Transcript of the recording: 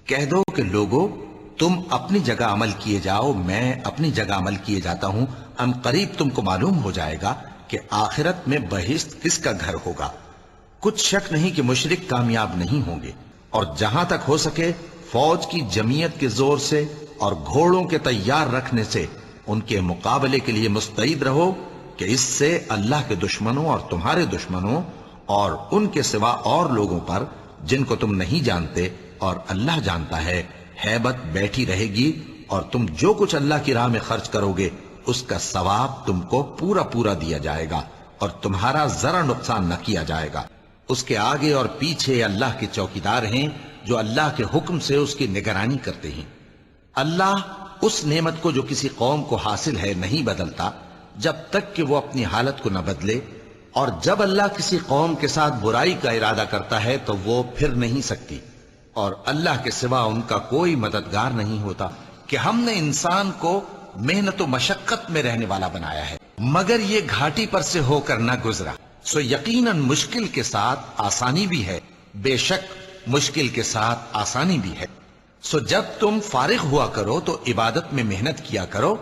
کہہ دو کہ لوگو تم اپنی جگہ عمل کیے جاؤ، میں اپنی جگہ عمل کیے جاتا ہوں، ہم قریب تم کو معلوم ہو جائے گا کہ آخرت میں بہشت کس کا گھر ہوگا۔ کچھ شک نہیں کہ مشرک کامیاب نہیں ہوں گے، اور جہاں تک ہو سکے فوج کی جمعیت کے زور سے اور گھوڑوں کے تیار رکھنے سے ان کے مقابلے کے لیے مستعد رہو کہ اس سے اللہ کے دشمنوں اور تمہارے دشمنوں اور ان کے سوا اور لوگوں پر جن کو تم نہیں جانتے اور اللہ جانتا ہے ہیبت بیٹھی رہے گی، اور تم جو کچھ اللہ کی راہ میں خرچ کرو گے اس کا ثواب تم کو پورا پورا دیا جائے گا اور تمہارا ذرا نقصان نہ کیا جائے گا۔ اس کے آگے اور پیچھے اللہ کے چوکیدار ہیں جو اللہ کے حکم سے اس کی نگرانی کرتے ہیں۔ اللہ اس نعمت کو جو کسی قوم کو حاصل ہے نہیں بدلتا جب تک کہ وہ اپنی حالت کو نہ بدلے، اور جب اللہ کسی قوم کے ساتھ برائی کا ارادہ کرتا ہے تو وہ پھر نہیں سکتی، اور اللہ کے سوا ان کا کوئی مددگار نہیں ہوتا۔ کہ ہم نے انسان کو محنت و مشقت میں رہنے والا بنایا ہے مگر یہ گھاٹی پر سے ہو کر نہ گزرا، سو یقیناً مشکل کے ساتھ آسانی بھی ہے، بے شک مشکل کے ساتھ آسانی بھی ہے۔ سو جب تم فارغ ہوا کرو تو عبادت میں محنت کیا کرو